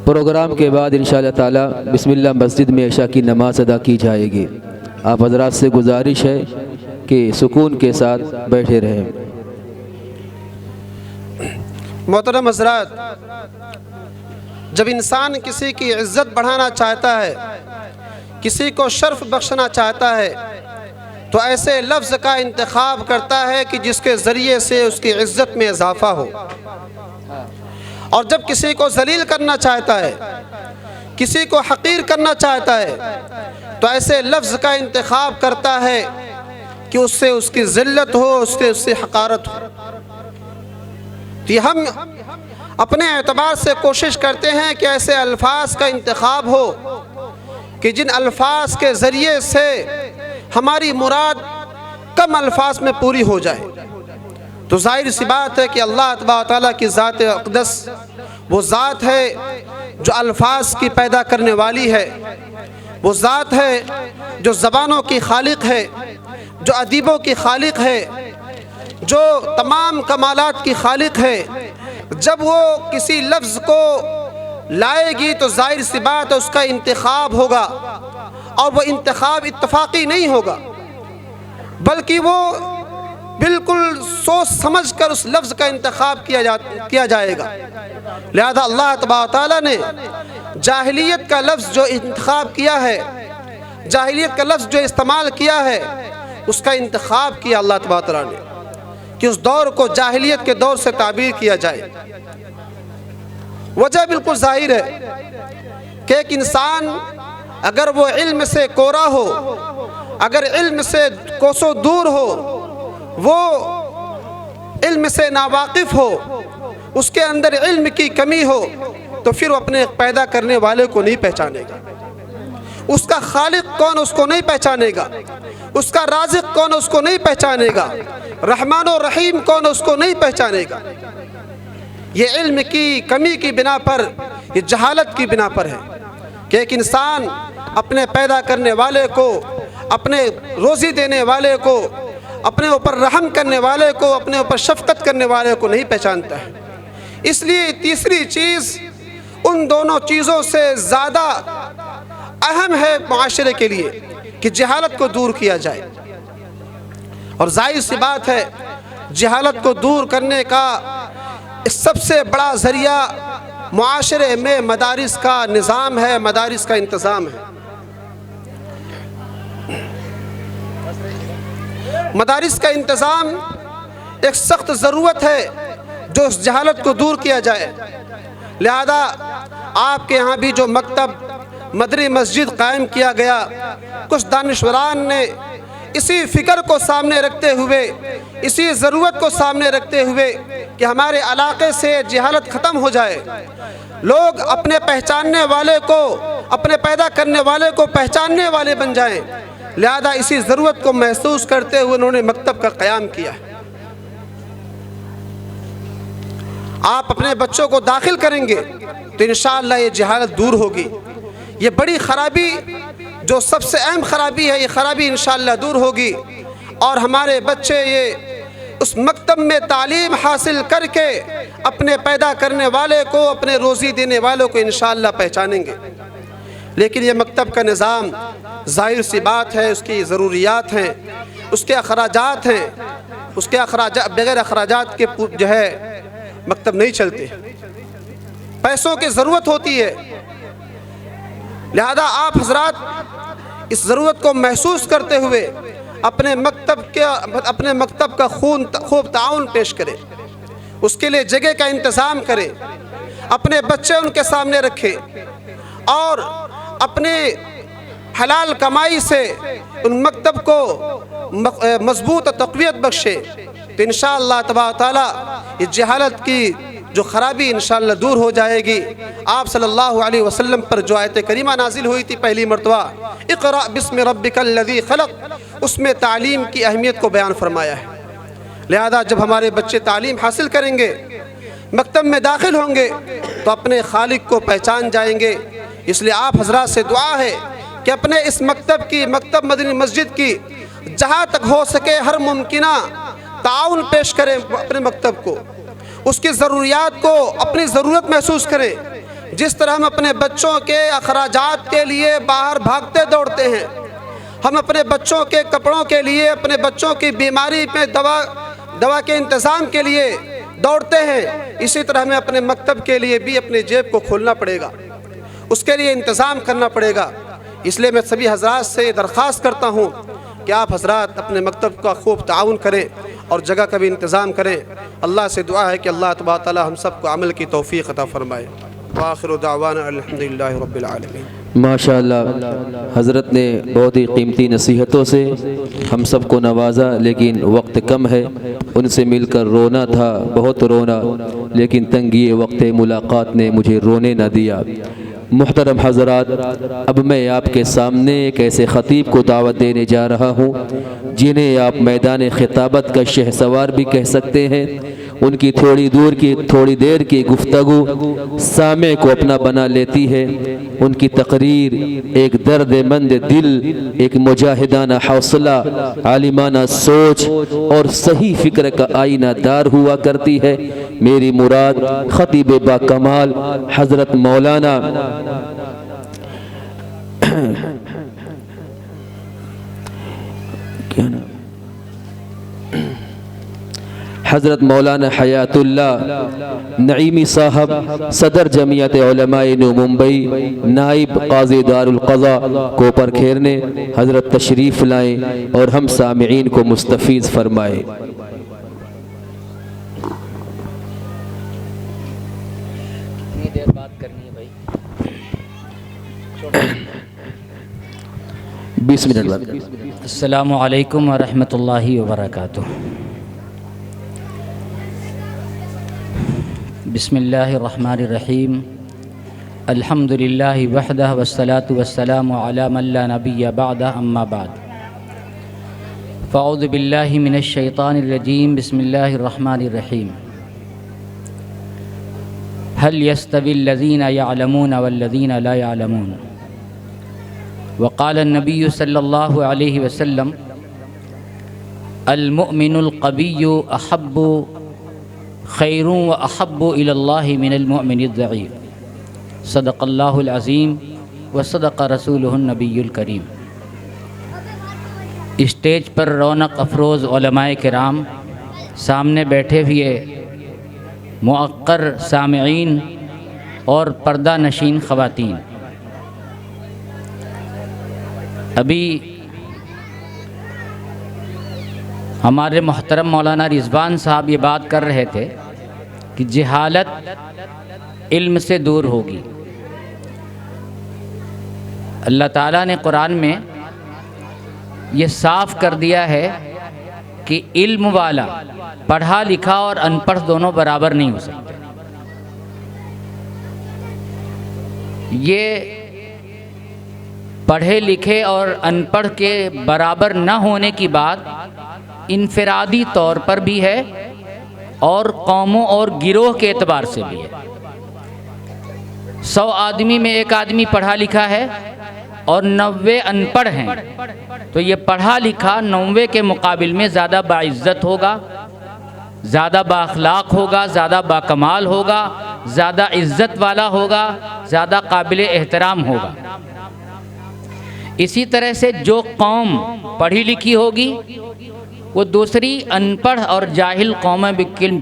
Programme के बाद इंशाअल्लाह ताला बिस्मिल्लाह मस्जिद में इशा की नमाज़ अदा की जाएगी। आप हज़रात से गुजारिश है कि सुकून के साथ बैठे रहें। मोहतरम हज़रात, जब इंसान किसी की इज़्ज़त बढ़ाना चाहता है, किसी को शर्फ बख्शना चाहता है, तो ऐसे लफ्ज़ का इंतखाब करता है कि जिसके ज़रिए से उसकी इज़्ज़त में इजाफ़ा हो। और जब किसी को ज़लील करना चाहता है, किसी को हक़ीर करना चाहता है, तो ऐसे लफ्ज़ का इंतखाब करता है कि उससे उसकी ज़िल्लत हो, उससे हक़ारत हो। तो हम अपने एतबार से कोशिश करते हैं कि ऐसे अल्फाज का इंतखाब हो कि जिन अल्फाज के ज़रिए से हमारी मुराद कम अल्फाज में पूरी हो जाए। तो ज़ाहिर सी बात है कि अल्लाह तबारक तआला की ज़ात अक़दस वो ज़ात है जो अल्फाज की पैदा करने वाली है, वो ज़ात है जो ज़बानों की खालिक है, जो अदीबों की खालिक है, जो तमाम कमालात की खालिक है। जब वो किसी लफ्ज़ को लाएगी तो ज़ाहिर सी बात है उसका इंतखाब होगा, और वो इंतखाब इत्तफ़ाक़ी नहीं होगा, बल्कि वो बिल्कुल सोच समझ कर उस लफ्ज़ का इंतखाब किया जाएगा। लिहाजा अल्लाह तबारक तआला ने जाहिलियत का लफ्ज़ जो इंतखाब किया है, जाहिलियत का लफ्ज़ जो इस्तेमाल किया है, उसका इंतखाब किया अल्लाह तबारक तआला ने कि उस दौर को जाहिलियत के दौर से ताबीर किया जाए। वजह बिल्कुल जाहिर है कि एक इंसान अगर वो इल्म से कोरा हो, अगर इल्म से कोसों दूर हो, वो इल्म से नावाकिफ़ हो, उसके अंदर इल्म की कमी हो, तो फिर वो अपने पैदा करने वाले को नहीं पहचानेगा, उसका खालिक कौन उसको नहीं पहचानेगा, उसका राज़िक़ कौन उसको नहीं पहचानेगा, रहमान और रहीम कौन उसको नहीं पहचानेगा। ये इल्म की कमी की बिना पर, ये जहालत की बिना पर है कि एक इंसान अपने पैदा करने वाले को, अपने रोज़ी देने वाले को, अपने ऊपर रहम करने वाले को, अपने ऊपर शफ़क़त करने वाले को नहीं पहचानता है। इसलिए तीसरी चीज़ उन दोनों चीज़ों से ज़्यादा अहम है मुआशरे के लिए कि जहालत को दूर किया जाए। और जाहिर सी बात है जहालत को दूर करने का सबसे बड़ा ज़रिया मुआशरे में मदारिस का निज़ाम है, मदारिस का इंतज़ाम है। मदारिस का इंतज़ाम एक सख्त ज़रूरत है जो उस जहालत को दूर किया जाए। लिहाजा आपके यहाँ भी जो मकतब मदरी मस्जिद कायम किया गया, कुछ दानिश्वरान ने इसी फ़िक्र को सामने रखते हुए, इसी ज़रूरत को सामने रखते हुए कि हमारे इलाक़े से जहालत ख़त्म हो जाए, लोग अपने पहचानने वाले को, अपने पैदा करने वाले को पहचानने वाले बन जाएं। लिहाजा इसी ज़रूरत को महसूस करते हुए उन्होंने मकतब का क़याम किया। आप अपने बच्चों को दाखिल करेंगे तो इंशाअल्लाह ये जहालत दूर होगी। ये बड़ी ख़राबी, जो सबसे अहम ख़राबी है, ये ख़राबी इंशाअल्लाह दूर होगी और हमारे बच्चे ये उस मकतब में तालीम हासिल करके अपने पैदा करने वाले को, अपने रोज़ी देने वालों को इंशाअल्लाह पहचानेंगे। लेकिन ये मकतब का निज़ाम ज़ाहिर सी बात है, उसकी ज़रूरियात हैं, उसके अखराजात हैं, उसके अखराजात, बग़ैर अखराजात के जो है मकतब नहीं चलते, पैसों की ज़रूरत होती है। लिहाजा आप हज़रात इस ज़रूरत को महसूस करते हुए अपने मकतब का खूब ताउन पेश करें, उसके लिए जगह का इंतज़ाम करें, अपने बच्चे उनके सामने रखें और अपने हलाल कमाई से उन मकतब को मजबूत तक़वियत बख्शे। तो इंशाअल्लाह तबारक तआला ये जहालत की जो ख़राबी इंशाअल्लाह दूर हो जाएगी। आप सल्लल्लाहु अलैहि वसल्लम पर जो आयत करीमा नाजिल हुई थी पहली मरतबा, इक़रा बिस्मि रब्बिकल लज़ी ख़लक़, उसमें तालीम की अहमियत को बयान फरमाया है। लिहाजा जब हमारे बच्चे तालीम हासिल करेंगे, मकतब में दाखिल होंगे, तो अपने खालिक को पहचान जाएंगे। इसलिए आप हज़रात से दुआ है कि अपने इस मकतब मदनी मस्जिद की जहाँ तक हो सके हर मुमकिना ताउन पेश करें, अपने मकतब को, उसकी ज़रूरियात को अपनी ज़रूरत महसूस करें जिस तरह हम अपने बच्चों के अखराजात के लिए बाहर भागते दौड़ते हैं, हम अपने बच्चों के कपड़ों के लिए, अपने बच्चों की बीमारी में दवा के इंतज़ाम के लिए दौड़ते हैं, इसी तरह हमें अपने मकतब के लिए भी अपने जेब को खोलना पड़ेगा, उसके लिए इंतज़ाम करना पड़ेगा। इसलिए मैं सभी हज़रात से दरख्वास्त करता हूँ कि आप हज़रात अपने मकतब का खूब ताउन करें और जगह का भी इंतज़ाम करें। अल्लाह से दुआ है कि अल्लाह तबारक व तआला हम सबको अमल की तौफ़ीक़ अता फ़रमाए। व आखिरु दावाना अल्हम्दुलिल्लाहि रब्बिल आलमीन। माशाअल्लाह, हज़रत ने बहुत ही कीमती नसीहतों से हम सबको नवाजा, लेकिन वक्त कम है। उनसे मिलकर रोना था, बहुत रोना, लेकिन तंगी वक्त मुलाकात ने मुझे रोने न दिया। मुहतरम हज़रात, अब मैं आपके सामने एक ऐसे ख़तीब को दावत देने जा रहा हूँ जिन्हें आप मैदान ख़िताबत का शहसवार भी कह सकते हैं। उनकी थोड़ी देर की गुफ्तगू सामे को अपना बना लेती है। उनकी तकरीर एक दर्दमंद दिल, एक मुजाहिदाना हौसला, आलिमाना सोच और सही फ़िक्र का आईना दार हुआ करती है। मेरी मुराद ख़तीब बा कमाल हज़रत मौलाना क्या नाम, हज़रत मौलाना हयातुल्लाह नईमी साहब, सदर जमियत उलमाए नो मुंबई, नाइब काज़ी दारुल क़ज़ा कोपर खेरने, हज़रत तशरीफ़ लाएँ और हम सामिईन को मुस्तफ़ीज़ फ़रमाए। देर बात करनी है भाई, 20 मिनट बात करें। अस्सलामु अलैकुम व रहमतुल्लाहि व बरकातुहू। बिस्मिल्लाहिर्रहमानिर्रहीम। अल्हम्दुलिल्लाहि वहदह वस्सलातु वस्सलामु अला मन ला नबिय्य बअदह, अम्मा बाद। फ़अऊज़ु बिल्लाहि मिनश शैतानिर रजीम। बिस्मिल्लाहिर्रहमानिर्रहीम। हल यस्तविल लज़ीना यअलमून वल्लज़ीना ला यअलमून। वक़ाल नबी सल्लल्लाहु अलैहि वसल्लम अल मुअमिनुल क़विय्यु अहब्बु खैरुन व अहब्बु इलल्लाहि मिनल मुअमिनिज़ ज़ईफ़। सदक़ल्लाहुल अज़ीम व सदक़ रसूलुहुन नबियुल करीम। स्टेज पर रौनक अफरोज़ उलमाए किराम, सामने बैठे हुए मुअक्कर सामिईन और पर्दा नशीन ख़वातीन, अभी हमारे मोहतरम मौलाना रिज़वान साहब ये बात कर रहे थे कि जहालत इल्म से दूर होगी। अल्लाह ताला ने कुरान में ये साफ़ कर दिया है कि इल्म वाला, पढ़ा लिखा और अनपढ़ दोनों बराबर नहीं हो सकते। ये पढ़े लिखे और अनपढ़ के बराबर न होने की बात इनफरादी तौर पर भी है और कौमों और गिरोह के एतबार से भी है। 100 आदमी में एक आदमी पढ़ा लिखा है और 90 अनपढ़ हैं, तो ये पढ़ा लिखा 90 के मुकाबिल में ज़्यादा बाइज़्ज़त होगा, ज़्यादा बाअखलाक होगा, ज़्यादा बाकमाल होगा, ज़्यादा इज़्ज़त वाला होगा, ज़्यादा काबिल एहतराम होगा। इसी तरह से जो कौम पढ़ी लिखी होगी वो दूसरी अनपढ़ और जाहिल कौमें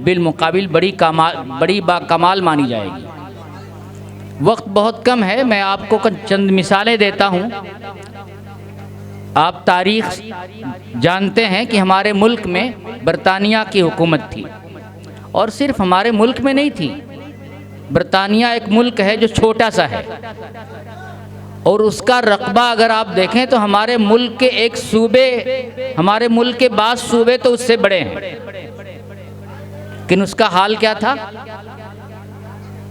बिलमुकाबिल बड़ी बाकमाल मानी जाएगी। वक्त बहुत कम है, मैं आपको चंद मिसालें देता हूँ। आप तारीख़ जानते हैं कि हमारे मुल्क में बरतानिया की हुकूमत थी, और सिर्फ हमारे मुल्क में नहीं थी। बरतानिया एक मुल्क है जो छोटा सा है, और उसका रकबा अगर आप देखें तो हमारे मुल्क के एक सूबे, हमारे मुल्क के बाद सूबे तो उससे बड़े हैं, लेकिन उसका हाल क्या था?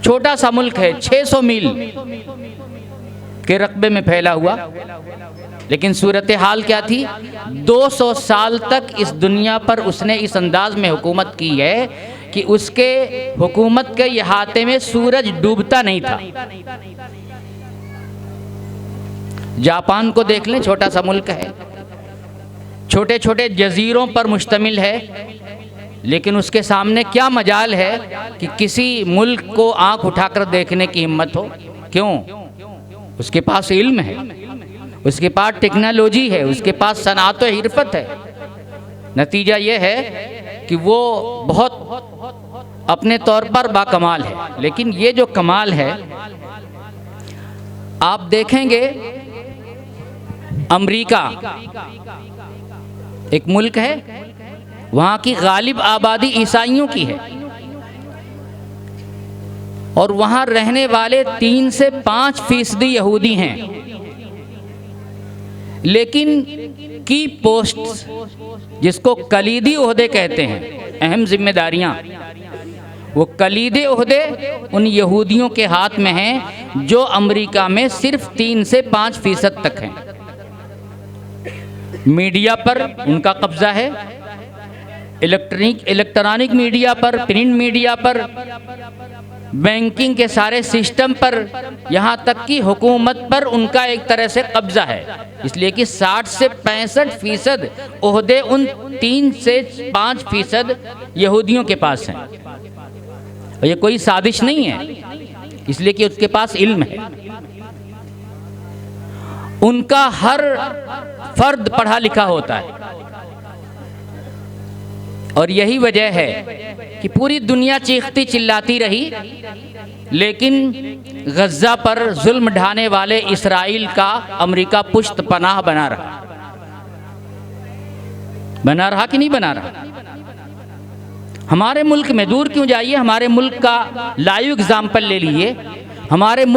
छोटा सा मुल्क है, 600 मील के रकबे में फैला हुआ, लेकिन सूरत हाल क्या थी? 200 साल तक इस दुनिया पर उसने इस अंदाज में हुकूमत की है कि उसके हुकूमत के इहाते में सूरज डूबता नहीं था। जापान को देख लें, छोटा सा मुल्क है, छोटे छोटे जजीरों पर मुश्तमिल है, लेकिन उसके सामने क्या मजाल है कि किसी मुल्क को आंख उठाकर देखने की हिम्मत हो? क्यों? उसके पास इल्म है, उसके पास टेक्नोलॉजी है, उसके पास सनात व हिरफत है। नतीजा ये है कि वो बहुत अपने तौर पर बाकमाल है। लेकिन ये जो कमाल है, आप देखेंगे अमेरिका एक मुल्क है, वहाँ की गालिब आबादी ईसाइयों की है और वहाँ रहने वाले 3 से 5% यहूदी हैं। लेकिन की पोस्ट, जिसको कलीदी ओहदे कहते हैं, अहम जिम्मेदारियां, वो कलीदी ओहदे उन यहूदियों के हाथ में हैं जो अमेरिका में सिर्फ 3 से 5% तक हैं। मीडिया पर उनका कब्जा है, इलेक्ट्रॉनिक मीडिया पर, प्रिंट मीडिया पर, बैंकिंग के सारे सिस्टम पर, यहाँ तक कि हुकूमत पर उनका एक तरह से कब्जा है। इसलिए कि 60 से 65% ओहदे उन 3 से 5% यहूदियों के पास हैं। और ये कोई साजिश नहीं है, इसलिए कि उसके पास इल्म है। उनका हर फर्द पढ़ा लिखा होता है और यही वजह है कि पूरी दुनिया चीखती चिल्लाती रही, लेकिन गज़ा पर जुल्म ढाने वाले इसराइल का अमेरिका पुश्त पनाह बना रहा कि नहीं बना रहा? हमारे मुल्क में, दूर क्यों जाइए, हमारे मुल्क का लाइव एग्जाम्पल ले लीजिए। हमारे मुल्क